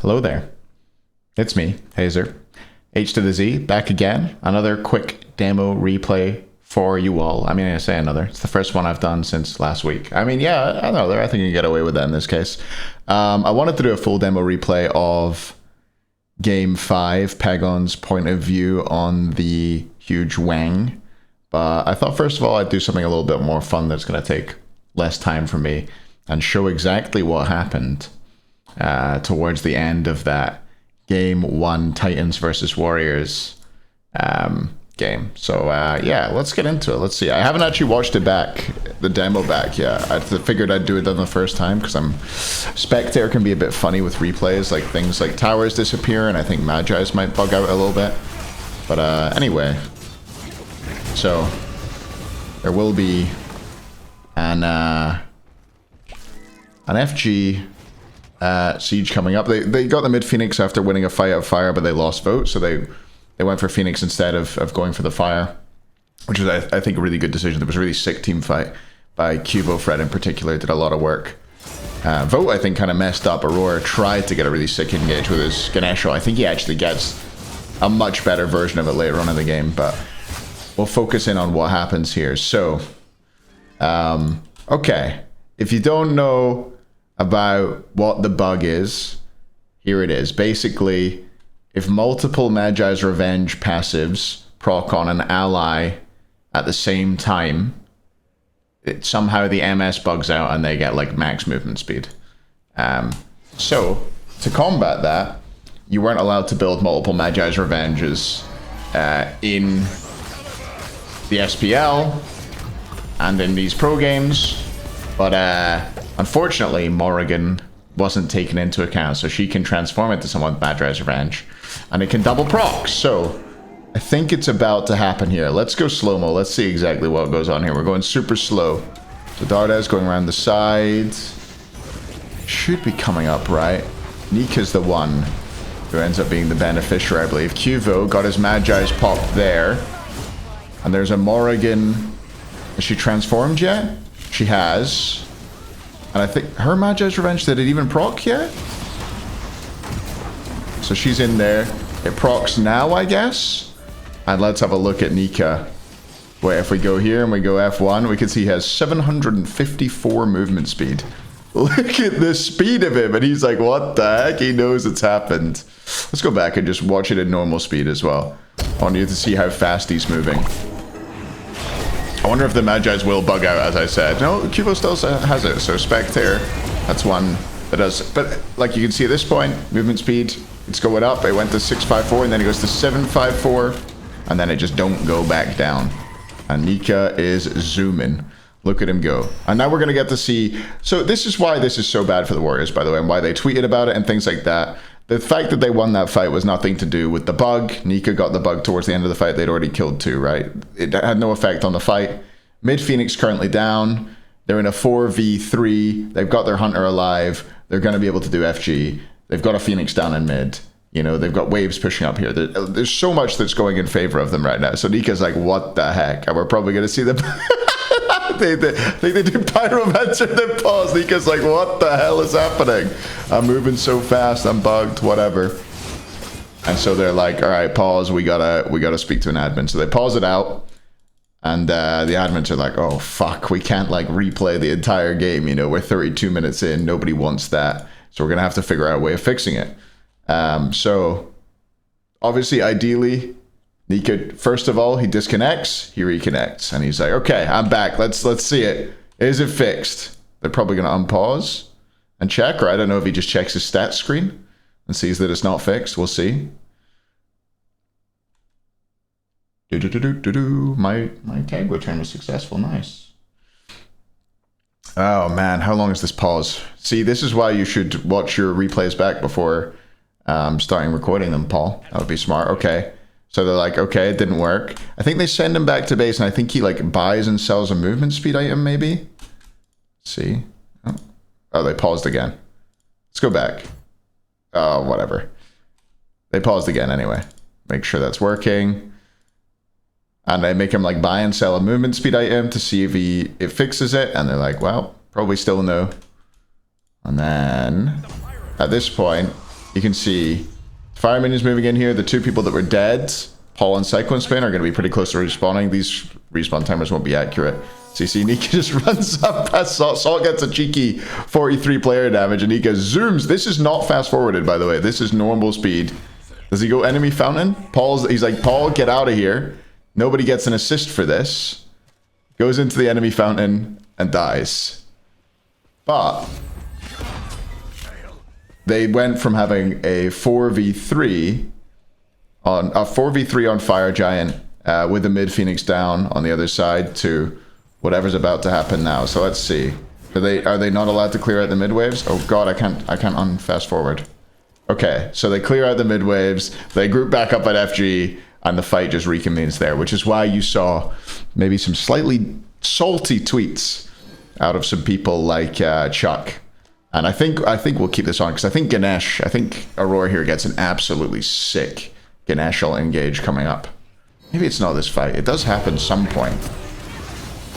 Hello there. It's me, Hazer. H to the Z, back again. Another quick demo replay for you all. I mean, I say another. It's the first one I've done since last week. I mean, yeah, another. I think you can get away with that in this case. I wanted to do a full demo replay of Game 5, Pagon's point of view on the huge Wang. But I thought, first of all, I'd do something a little bit more fun that's going to take less time for me and show exactly what happened towards the end of that Game 1 Titans versus Warriors game. So yeah, let's get into it. Let's see. I haven't actually watched it back, the demo back yet. I figured I'd do it on the first time because Spectre can be a bit funny with replays, like things like towers disappear, and I think Magi's might bug out a little bit. But anyway, so there will be an FG siege coming up. They got the mid Phoenix after winning a fight of fire, but they lost vote, so they went for Phoenix instead of going for the fire, which is I think a really good decision. There was a really sick team fight by Cubo. Fred in particular did a lot of work. Vote I think kind of messed up. Aurora tried to get a really sick engage with his Ganesho. I think he actually gets a much better version of it later on in the game, but we'll focus in on what happens here. So okay, if you don't know about what the bug is, here it is. Basically, if multiple Magi's Revenge passives proc on an ally at the same time, somehow the MS bugs out and they get like max movement speed. So to combat that, you weren't allowed to build multiple Magi's Revenges in the SPL and in these pro games, but unfortunately Morrigan wasn't taken into account, so she can transform into someone with Magi's Revenge, and it can double proc. So I think it's about to happen here. Let's go slow-mo. Let's see exactly what goes on here. We're going super slow. So Darda's going around the side. Should be coming up, right? NIKA's the one who ends up being the beneficiary, I believe. Cuvo got his Magi's popped there. And there's a Morrigan. Has she transformed yet? She has. And I think her Magi's Revenge, did it even proc yet? So she's in there. It procs now, I guess. And let's have a look at NIKA. Wait, if we go here and we go F1, we can see he has 754 movement speed. Look at the speed of him. And he's like, what the heck? He knows it's happened. Let's go back and just watch it at normal speed as well. I want you to see how fast he's moving. I wonder if the Magi's will bug out, as I said. No, Cubo still has it. So Spectre, that's one that does. But like you can see at this point, movement speed, it's going up. It went to 654 and then it goes to 754. And then it just don't go back down. And NIKA is zooming. Look at him go. And now we're going to get to see. So this is why this is so bad for the Warriors, by the way, and why they tweeted about it and things like that. The fact that they won that fight was nothing to do with the bug. NIKA got the bug towards the end of the fight. They'd already killed 2, right? It had no effect on the fight. Mid Phoenix currently down. They're in a 4v3. They've got their Hunter alive. They're going to be able to do FG. They've got a Phoenix down in mid. You know, they've got waves pushing up here. There's so much that's going in favor of them right now. So NIKA's like, what the heck? And we're probably going to see them. I think they do Pyromancer, then pause. NIKA's like, what the hell is happening? I'm moving so fast, I'm bugged, whatever. And so they're like, all right, pause, we gotta speak to an admin. So they pause it out, and the admins are like, oh fuck, we can't like replay the entire game, you know, we're 32 minutes in, nobody wants that. So we're gonna have to figure out a way of fixing it. So obviously, ideally, NIKA, first of all, he disconnects, he reconnects, and he's like, okay, I'm back. Let's see it. Is it fixed? They're probably going to unpause and check, or I don't know if he just checks his stats screen and sees that it's not fixed. We'll see. My tag return was successful. Nice. Oh, man. How long is this pause? See, this is why you should watch your replays back before starting recording them, Paul. That would be smart. Okay. So they're like, okay, it didn't work. I think they send him back to base, and I think he like buys and sells a movement speed item, maybe. Let's see. Oh, they paused again. Let's go back. Oh, whatever. They paused again anyway. Make sure that's working. And I make him like buy and sell a movement speed item to see if it fixes it. And they're like, well, probably still no. And then at this point, You can see fire minions moving in here. The two people that were dead, Paul and Cyclone Spin, are going to be pretty close to respawning. These respawn timers won't be accurate. So you see NIKA just runs up past Salt. Salt gets a cheeky 43 player damage, and NIKA zooms. This is not fast forwarded, by the way. This is normal speed. Does he go enemy fountain? He's like, Paul, get out of here. Nobody gets an assist for this. Goes into the enemy fountain and dies. But they went from having a 4v3 on Fire Giant with the mid Phoenix down on the other side to whatever's about to happen now. So let's see. Are they not allowed to clear out the mid waves? Oh god, I can't unfast forward. Okay, so they clear out the mid waves, they group back up at FG, and the fight just reconvenes there, which is why you saw maybe some slightly salty tweets out of some people like Chuck. And I think we'll keep this on because I think Aurora here gets an absolutely sick Ganeshal engage coming up. Maybe it's not this fight. It does happen some point.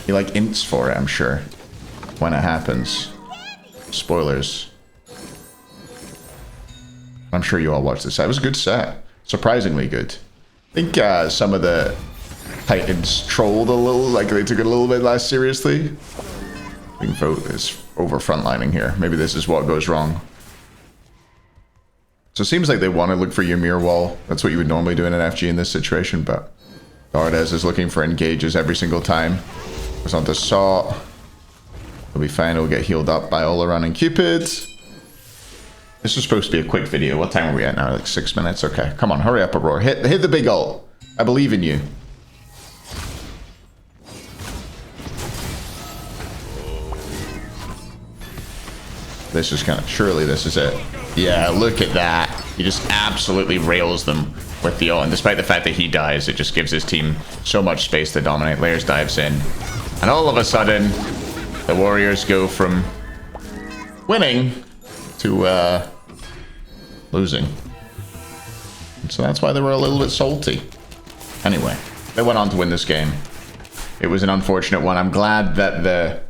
He like ints for it, I'm sure, when it happens. Spoilers. I'm sure you all watched this set. It was a good set. Surprisingly good. I think some of the Titans trolled a little, like they took it a little bit less seriously. We can vote is over frontlining here. Maybe this is what goes wrong. So it seems like they want to look for your mirror wall. That's what you would normally do in an FG in this situation, but Dardes is looking for engages every single time. Goes on to Salt. It'll be fine. It'll get healed up by Olaran and Cupid. This is supposed to be a quick video. What time are we at now? Like 6 minutes? Okay, come on, hurry up, Aurora. Hit the big ult. I believe in you. This is surely this is it. Yeah, look at that. He just absolutely rails them with the ult. And despite the fact that he dies, it just gives his team so much space to dominate. Layers dives in. And all of a sudden, the Warriors go from winning to losing. And so that's why they were a little bit salty. Anyway, they went on to win this game. It was an unfortunate one. I'm glad that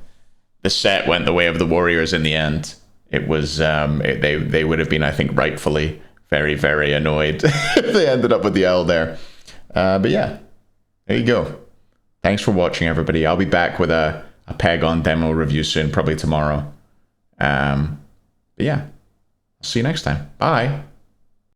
the set went the way of the Warriors in the end. It was they would have been, I think, rightfully very, very annoyed if they ended up with the L there. But yeah, there you go. Thanks for watching, everybody. I'll be back with a Peg-On demo review soon, probably tomorrow. But yeah, see you next time. Bye.